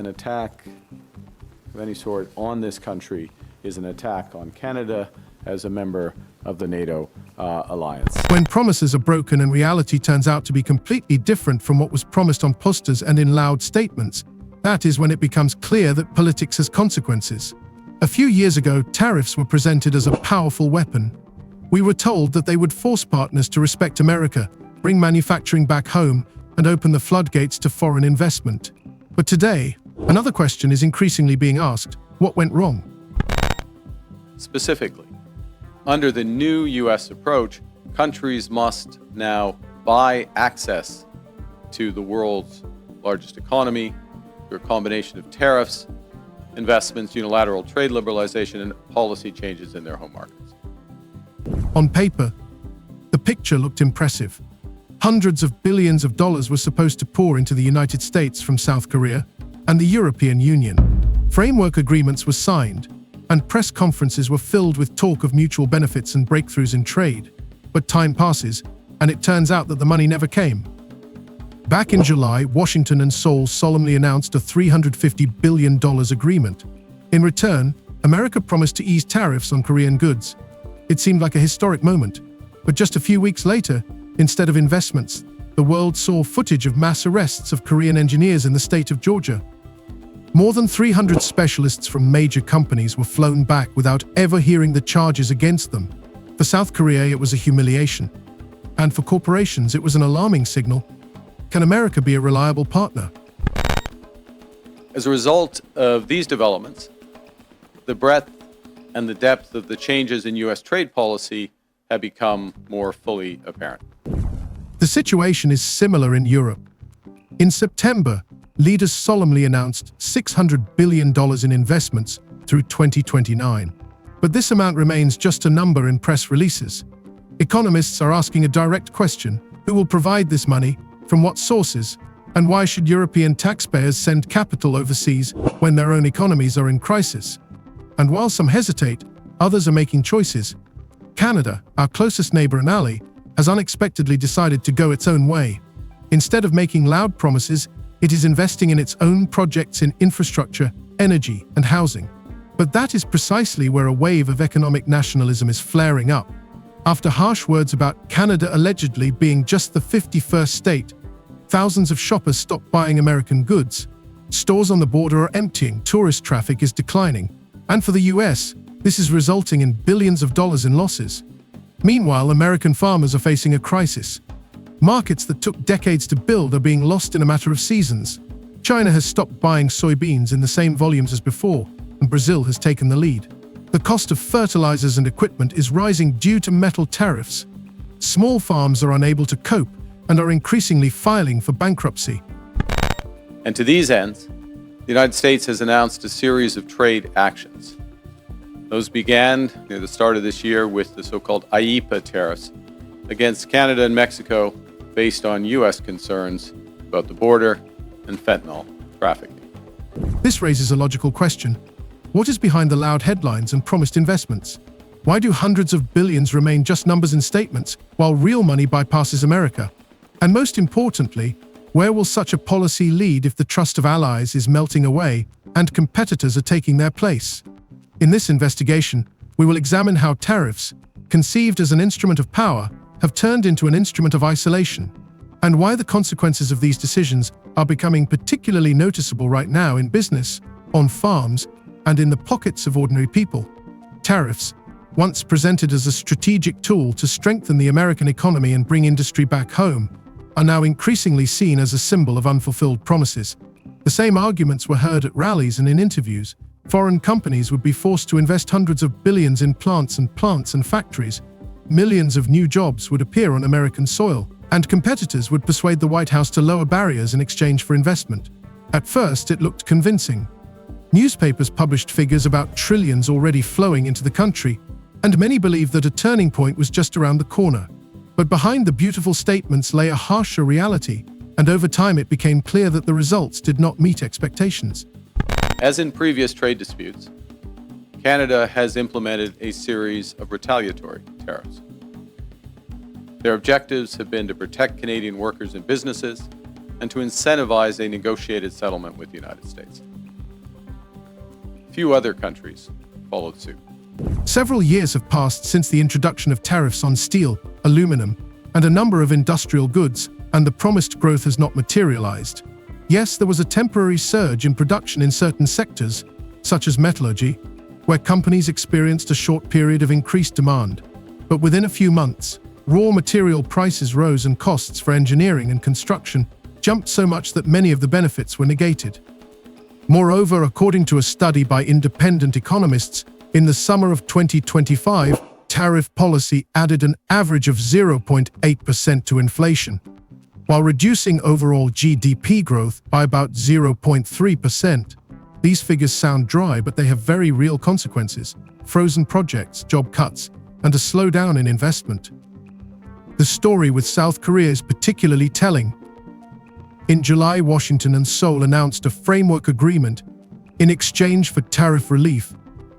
an attack of any sort on this country is an attack on Canada as a member of the NATO alliance. When promises are broken and reality turns out to be completely different from what was promised on posters and in loud statements, that is when it becomes clear that politics has consequences. A few years ago, tariffs were presented as a powerful weapon. We were told that they would force partners to respect America, bring manufacturing back home, and open the floodgates to foreign investment. But today, another question is increasingly being asked: what went wrong? Specifically, under the new U.S. approach, countries must now buy access to the world's largest economy through a combination of tariffs, investments, unilateral trade liberalization, and policy changes in their home markets. On paper, the picture looked impressive. Hundreds of billions of dollars were supposed to pour into the United States from South Korea and the European Union. Framework agreements were signed, and press conferences were filled with talk of mutual benefits and breakthroughs in trade. But time passes, and it turns out that the money never came. Back in July, Washington and Seoul solemnly announced a $350 billion agreement. In return, America promised to ease tariffs on Korean goods. It seemed like a historic moment, but just a few weeks later, instead of investments, the world saw footage of mass arrests of Korean engineers in the state of Georgia. More than 300 specialists from major companies were flown back without ever hearing the charges against them. For South Korea, it was a humiliation. And for corporations, it was an alarming signal. Can America be a reliable partner? As a result of these developments, the breadth and the depth of the changes in U.S. trade policy have become more fully apparent. The situation is similar in Europe. In September, leaders solemnly announced $600 billion in investments through 2029. But this amount remains just a number in press releases. Economists are asking a direct question: who will provide this money, from what sources, and why should European taxpayers send capital overseas when their own economies are in crisis? And while some hesitate, others are making choices. Canada, our closest neighbor and ally, has unexpectedly decided to go its own way. Instead of making loud promises, it is investing in its own projects in infrastructure, energy, and housing. But that is precisely where a wave of economic nationalism is flaring up. After harsh words about Canada allegedly being just the 51st state, thousands of shoppers stopped buying American goods. Stores on the border are emptying, tourist traffic is declining. And for the US, this is resulting in billions of dollars in losses. Meanwhile, American farmers are facing a crisis. Markets that took decades to build are being lost in a matter of seasons. China has stopped buying soybeans in the same volumes as before, and Brazil has taken the lead. The cost of fertilizers and equipment is rising due to metal tariffs. Small farms are unable to cope and are increasingly filing for bankruptcy. And to these ends, the United States has announced a series of trade actions. Those began near the start of this year with the so-called IEEPA tariffs against Canada and Mexico based on U.S. concerns about the border and fentanyl trafficking. This raises a logical question. What is behind the loud headlines and promised investments? Why do hundreds of billions remain just numbers in statements, while real money bypasses America? And most importantly, where will such a policy lead if the trust of allies is melting away and competitors are taking their place? In this investigation, we will examine how tariffs, conceived as an instrument of power, have turned into an instrument of isolation, and why the consequences of these decisions are becoming particularly noticeable right now in business, on farms, and in the pockets of ordinary people. Tariffs, once presented as a strategic tool to strengthen the American economy and bring industry back home, are now increasingly seen as a symbol of unfulfilled promises. The same arguments were heard at rallies and in interviews. Foreign companies would be forced to invest hundreds of billions in plants and factories. Millions of new jobs would appear on American soil, and competitors would persuade the White House to lower barriers in exchange for investment. At first, it looked convincing. Newspapers published figures about trillions already flowing into the country, and many believed that a turning point was just around the corner. But behind the beautiful statements lay a harsher reality, and over time it became clear that the results did not meet expectations. As in previous trade disputes, Canada has implemented a series of retaliatory tariffs. Their objectives have been to protect Canadian workers and businesses, and to incentivize a negotiated settlement with the United States. Few other countries followed suit. Several years have passed since the introduction of tariffs on steel, aluminum, and a number of industrial goods, and the promised growth has not materialized. Yes, there was a temporary surge in production in certain sectors, such as metallurgy, where companies experienced a short period of increased demand. But within a few months, raw material prices rose and costs for engineering and construction jumped so much that many of the benefits were negated. Moreover, according to a study by independent economists, in the summer of 2025, tariff policy added an average of 0.8% to inflation, while reducing overall GDP growth by about 0.3%. These figures sound dry, but they have very real consequences: frozen projects, job cuts, and a slowdown in investment. The story with South Korea is particularly telling. In July, Washington and Seoul announced a framework agreement. In exchange for tariff relief,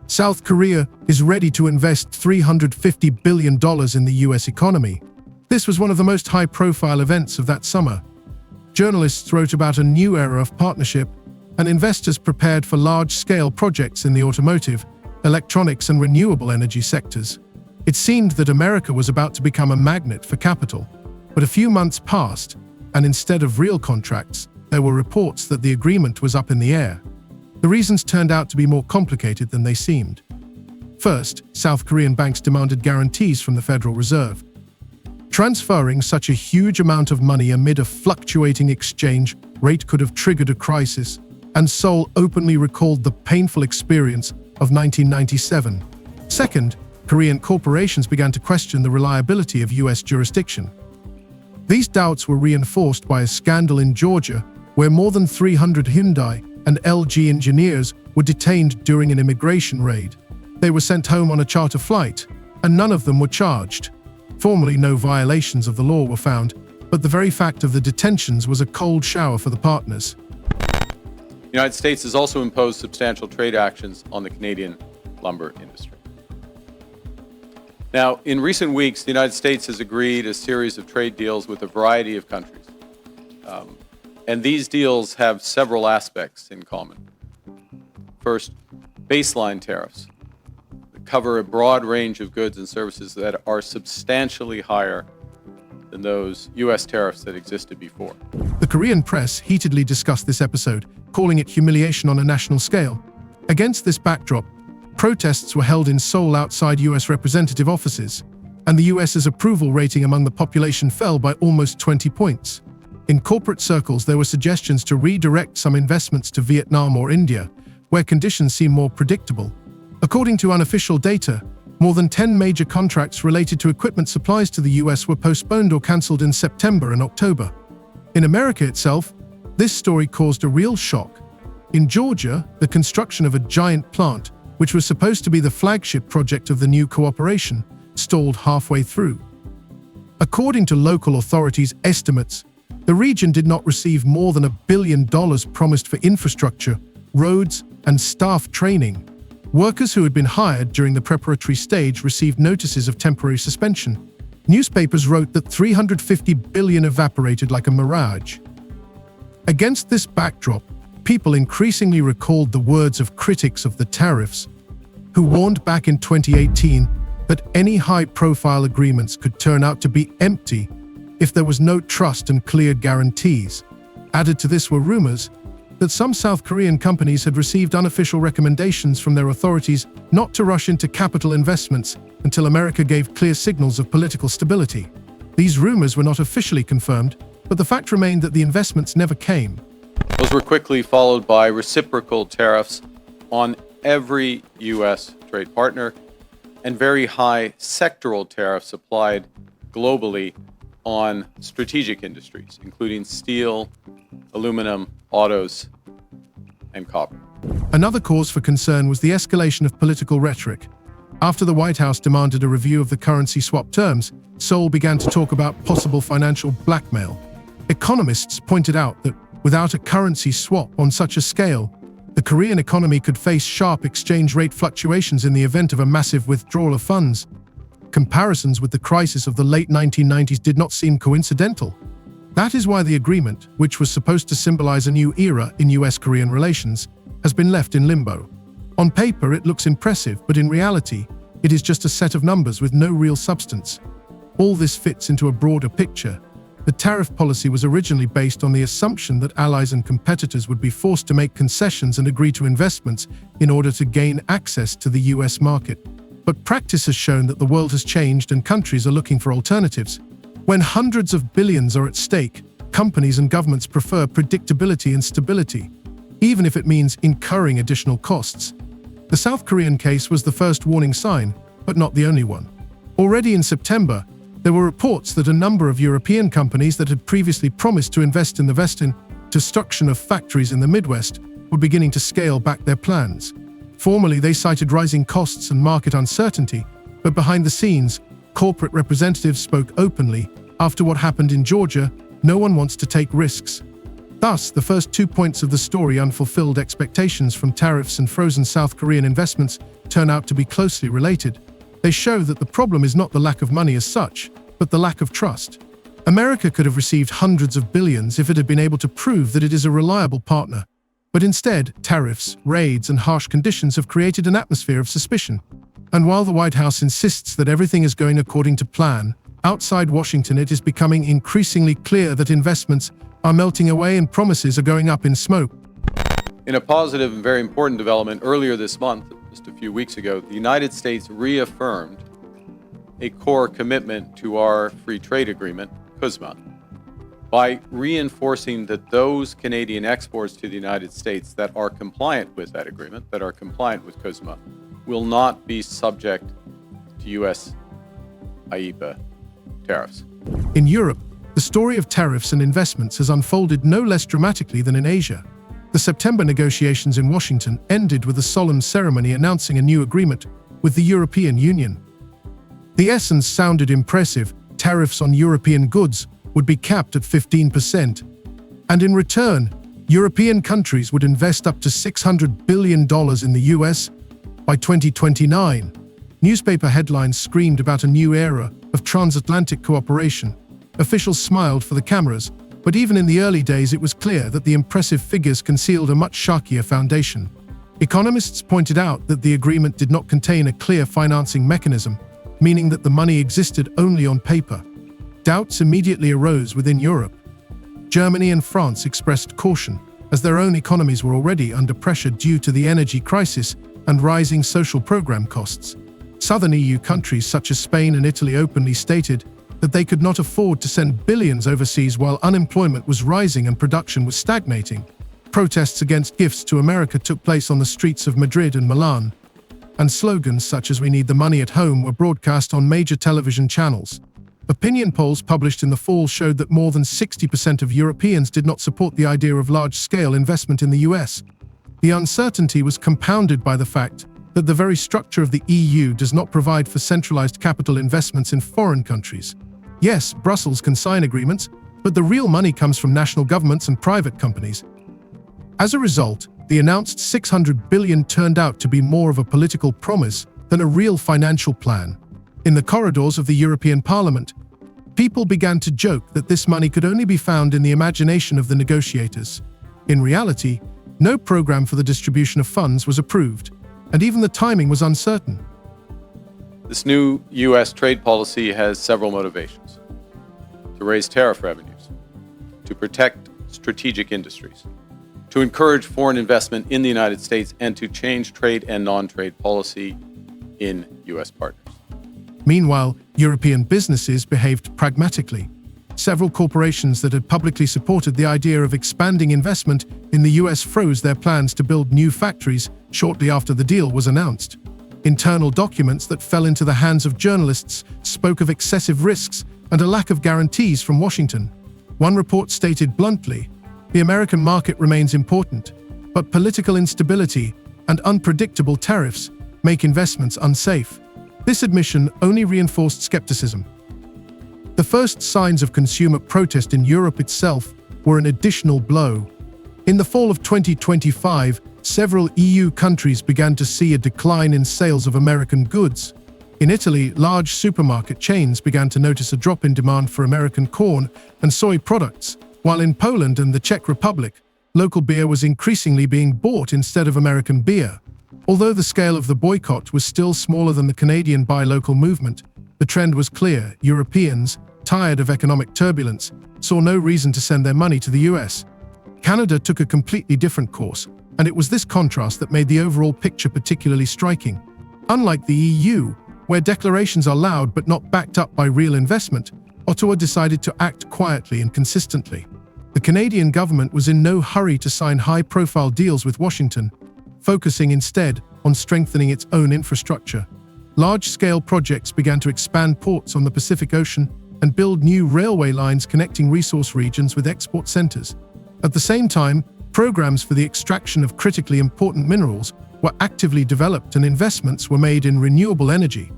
South Korea is ready to invest $350 billion in the US economy. This was one of the most high-profile events of that summer. Journalists wrote about a new era of partnership, and investors prepared for large-scale projects in the automotive, electronics, and renewable energy sectors. It seemed that America was about to become a magnet for capital. But a few months passed, and instead of real contracts, there were reports that the agreement was up in the air. The reasons turned out to be more complicated than they seemed. First, South Korean banks demanded guarantees from the Federal Reserve. Transferring such a huge amount of money amid a fluctuating exchange rate could have triggered a crisis, and Seoul openly recalled the painful experience of 1997. Second, Korean corporations began to question the reliability of US jurisdiction. These doubts were reinforced by a scandal in Georgia, where more than 300 Hyundai and LG engineers were detained during an immigration raid. They were sent home on a charter flight, and none of them were charged. Formally, no violations of the law were found, but the very fact of the detentions was a cold shower for the partners. The United States has also imposed substantial trade actions on the Canadian lumber industry. Now, in recent weeks, the United States has agreed a series of trade deals with a variety of countries. And these deals have several aspects in common. First, baseline tariffs that cover a broad range of goods and services that are substantially higher than those U.S. tariffs that existed before. The Korean press heatedly discussed this episode, calling it humiliation on a national scale. Against this backdrop, protests were held in Seoul outside U.S. representative offices, and the U.S.'s approval rating among the population fell by almost 20 points. In corporate circles, there were suggestions to redirect some investments to Vietnam or India, where conditions seem more predictable. According to unofficial data, more than 10 major contracts related to equipment supplies to the U.S. were postponed or cancelled in September and October. In America itself, this story caused a real shock. In Georgia, the construction of a giant plant, which was supposed to be the flagship project of the new cooperation, stalled halfway through. According to local authorities' estimates, the region did not receive more than $1 billion promised for infrastructure, roads, and staff training. Workers who had been hired during the preparatory stage received notices of temporary suspension. Newspapers wrote that $350 billion evaporated like a mirage. Against this backdrop, people increasingly recalled the words of critics of the tariffs, who warned back in 2018 that any high-profile agreements could turn out to be empty if there was no trust and clear guarantees. Added to this were rumors that some South Korean companies had received unofficial recommendations from their authorities not to rush into capital investments until America gave clear signals of political stability. These rumors were not officially confirmed, but the fact remained that the investments never came. Those were quickly followed by reciprocal tariffs on every U.S. trade partner and very high sectoral tariffs applied globally on strategic industries, including steel, aluminum, autos, and copper. Another cause for concern was the escalation of political rhetoric. After the White House demanded a review of the currency swap terms, Seoul began to talk about possible financial blackmail. Economists pointed out that without a currency swap on such a scale, the Korean economy could face sharp exchange rate fluctuations in the event of a massive withdrawal of funds. Comparisons with the crisis of the late 1990s did not seem coincidental. That is why the agreement, which was supposed to symbolize a new era in US-Korean relations, has been left in limbo. On paper, it looks impressive, but in reality, it is just a set of numbers with no real substance. All this fits into a broader picture. The tariff policy was originally based on the assumption that allies and competitors would be forced to make concessions and agree to investments in order to gain access to the US market. But practice has shown that the world has changed and countries are looking for alternatives. When hundreds of billions are at stake, companies and governments prefer predictability and stability, even if it means incurring additional costs. The South Korean case was the first warning sign, but not the only one. Already in September, there were reports that a number of European companies that had previously promised to invest in the Western destruction of factories in the Midwest were beginning to scale back their plans. Formerly, they cited rising costs and market uncertainty, but behind the scenes, corporate representatives spoke openly. After what happened in Georgia, no one wants to take risks. Thus, the first 2 points of the story, unfulfilled expectations from tariffs and frozen South Korean investments, turn out to be closely related. They show that the problem is not the lack of money as such, but the lack of trust. America could have received hundreds of billions if it had been able to prove that it is a reliable partner. But instead, tariffs, raids, and harsh conditions have created an atmosphere of suspicion. And while the White House insists that everything is going according to plan, outside Washington it is becoming increasingly clear that investments are melting away and promises are going up in smoke. In a positive and very important development earlier this month, just a few weeks ago, the United States reaffirmed a core commitment to our free trade agreement, CUSMA, by reinforcing that those Canadian exports to the United States that are compliant with that agreement, that are compliant with CUSMA, will not be subject to U.S. IEEPA tariffs. In Europe, the story of tariffs and investments has unfolded no less dramatically than in Asia. The September negotiations in Washington ended with a solemn ceremony announcing a new agreement with the European Union. The essence sounded impressive. Tariffs on European goods would be capped at 15%, and in return, European countries would invest up to $600 billion in the US by 2029. Newspaper headlines screamed about a new era of transatlantic cooperation. Officials smiled for the cameras, but even in the early days it was clear that the impressive figures concealed a much shakier foundation. Economists pointed out that the agreement did not contain a clear financing mechanism, meaning that the money existed only on paper. Doubts immediately arose within Europe. Germany and France expressed caution, as their own economies were already under pressure due to the energy crisis and rising social program costs. Southern EU countries such as Spain and Italy openly stated that they could not afford to send billions overseas while unemployment was rising and production was stagnating. Protests against gifts to America took place on the streets of Madrid and Milan, and slogans such as "We need the money at home" were broadcast on major television channels. Opinion polls published in the fall showed that more than 60% of Europeans did not support the idea of large-scale investment in the US. The uncertainty was compounded by the fact that the very structure of the EU does not provide for centralized capital investments in foreign countries. Yes, Brussels can sign agreements, but the real money comes from national governments and private companies. As a result, the announced $600 billion turned out to be more of a political promise than a real financial plan. In the corridors of the European Parliament, people began to joke that this money could only be found in the imagination of the negotiators. In reality, no program for the distribution of funds was approved, and even the timing was uncertain. This new U.S. trade policy has several motivations: to raise tariff revenues, to protect strategic industries, to encourage foreign investment in the United States, and to change trade and non-trade policy in U.S. partners. Meanwhile, European businesses behaved pragmatically. Several corporations that had publicly supported the idea of expanding investment in the US froze their plans to build new factories shortly after the deal was announced. Internal documents that fell into the hands of journalists spoke of excessive risks and a lack of guarantees from Washington. One report stated bluntly, "The American market remains important, but political instability and unpredictable tariffs make investments unsafe." This admission only reinforced skepticism. The first signs of consumer protest in Europe itself were an additional blow. In the fall of 2025, several EU countries began to see a decline in sales of American goods. In Italy, large supermarket chains began to notice a drop in demand for American corn and soy products, while in Poland and the Czech Republic, local beer was increasingly being bought instead of American beer. Although the scale of the boycott was still smaller than the Canadian buy local movement, the trend was clear. Europeans, tired of economic turbulence, saw no reason to send their money to the US. Canada took a completely different course, and it was this contrast that made the overall picture particularly striking. Unlike the EU, where declarations are loud but not backed up by real investment, Ottawa decided to act quietly and consistently. The Canadian government was in no hurry to sign high-profile deals with Washington, focusing instead on strengthening its own infrastructure. Large-scale projects began to expand ports on the Pacific Ocean and build new railway lines connecting resource regions with export centers. At the same time, programs for the extraction of critically important minerals were actively developed and investments were made in renewable energy.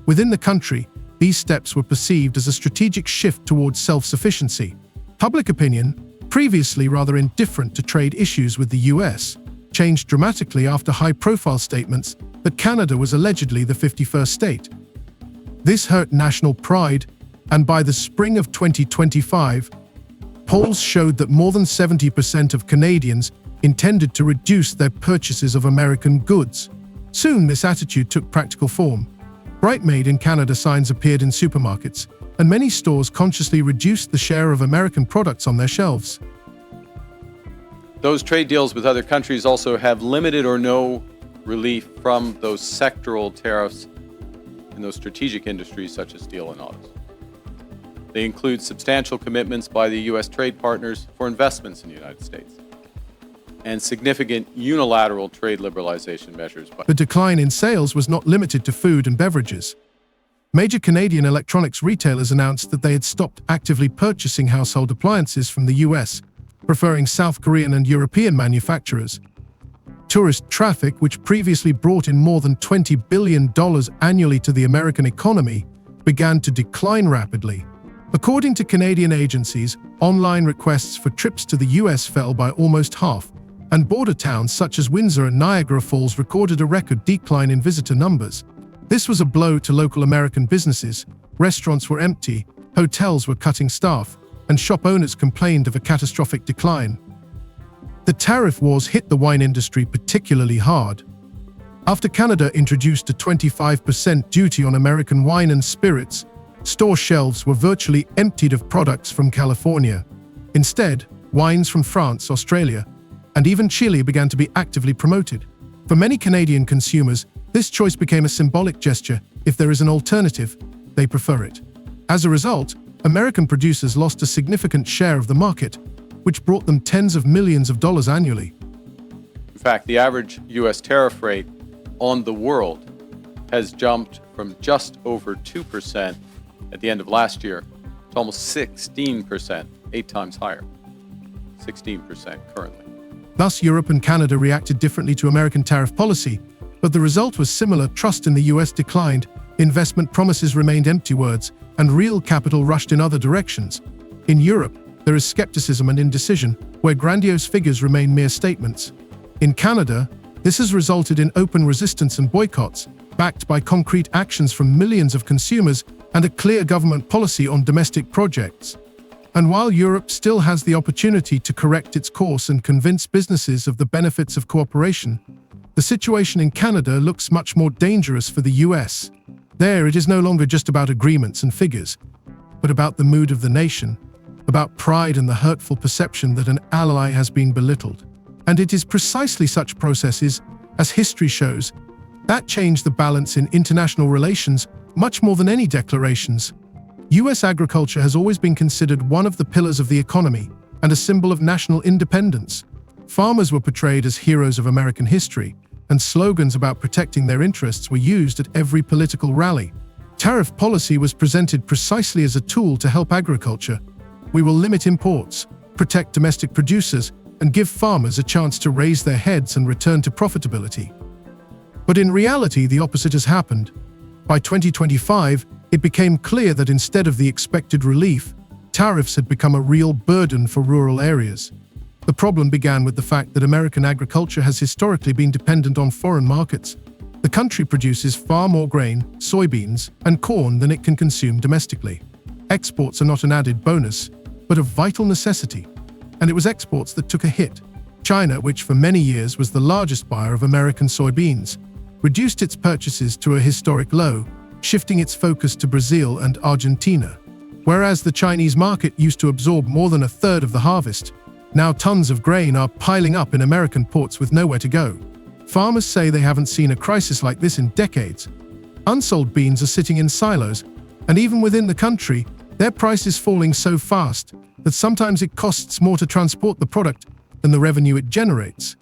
Within the country, these steps were perceived as a strategic shift towards self-sufficiency. Public opinion, previously rather indifferent to trade issues with the US, changed dramatically after high-profile statements that Canada was allegedly the 51st state. This hurt national pride, and by the spring of 2025, polls showed that more than 70% of Canadians intended to reduce their purchases of American goods. Soon, this attitude took practical form. Bright Made in Canada signs appeared in supermarkets, and many stores consciously reduced the share of American products on their shelves. Those trade deals with other countries also have limited or no relief from those sectoral tariffs in those strategic industries such as steel and autos. They include substantial commitments by the U.S. trade partners for investments in the United States and significant unilateral trade liberalization measures. The decline in sales was not limited to food and beverages. Major Canadian electronics retailers announced that they had stopped actively purchasing household appliances from the U.S., preferring South Korean and European manufacturers. Tourist traffic, which previously brought in more than $20 billion annually to the American economy, began to decline rapidly. According to Canadian agencies, online requests for trips to the US fell by almost half, and border towns such as Windsor and Niagara Falls recorded a record decline in visitor numbers. This was a blow to local American businesses. Restaurants were empty, hotels were cutting staff, and shop owners complained of a catastrophic decline. The tariff wars hit the wine industry particularly hard. After Canada introduced a 25% duty on American wine and spirits, store shelves were virtually emptied of products from California. Instead, wines from France, Australia, and even Chile began to be actively promoted. For many Canadian consumers, this choice became a symbolic gesture. If there is an alternative, they prefer it. As a result, American producers lost a significant share of the market, which brought them tens of millions of dollars annually. In fact, the average U.S. tariff rate on the world has jumped from just over 2% at the end of last year to almost 16%, 8 times higher. 16% currently. Thus, Europe and Canada reacted differently to American tariff policy, but the result was similar. Trust in the US declined, investment promises remained empty words, and real capital rushed in other directions. In Europe, there is skepticism and indecision, where grandiose figures remain mere statements. In Canada, this has resulted in open resistance and boycotts, backed by concrete actions from millions of consumers and a clear government policy on domestic projects. And while Europe still has the opportunity to correct its course and convince businesses of the benefits of cooperation, the situation in Canada looks much more dangerous for the US. There, it is no longer just about agreements and figures, but about the mood of the nation, about pride and the hurtful perception that an ally has been belittled. And it is precisely such processes, as history shows, that change the balance in international relations much more than any declarations. US agriculture has always been considered one of the pillars of the economy and a symbol of national independence. Farmers were portrayed as heroes of American history, and slogans about protecting their interests were used at every political rally. Tariff policy was presented precisely as a tool to help agriculture. We will limit imports, protect domestic producers, and give farmers a chance to raise their heads and return to profitability. But in reality, the opposite has happened. By 2025, it became clear that instead of the expected relief, tariffs had become a real burden for rural areas. The problem began with the fact that American agriculture has historically been dependent on foreign markets. The country produces far more grain, soybeans, and corn than it can consume domestically. Exports are not an added bonus, but a vital necessity. And it was exports that took a hit. China, which for many years was the largest buyer of American soybeans, reduced its purchases to a historic low, shifting its focus to Brazil and Argentina. Whereas the Chinese market used to absorb more than a third of the harvest, now tons of grain are piling up in American ports with nowhere to go. Farmers say they haven't seen a crisis like this in decades. Unsold beans are sitting in silos, and even within the country, their price is falling so fast that sometimes it costs more to transport the product than the revenue it generates.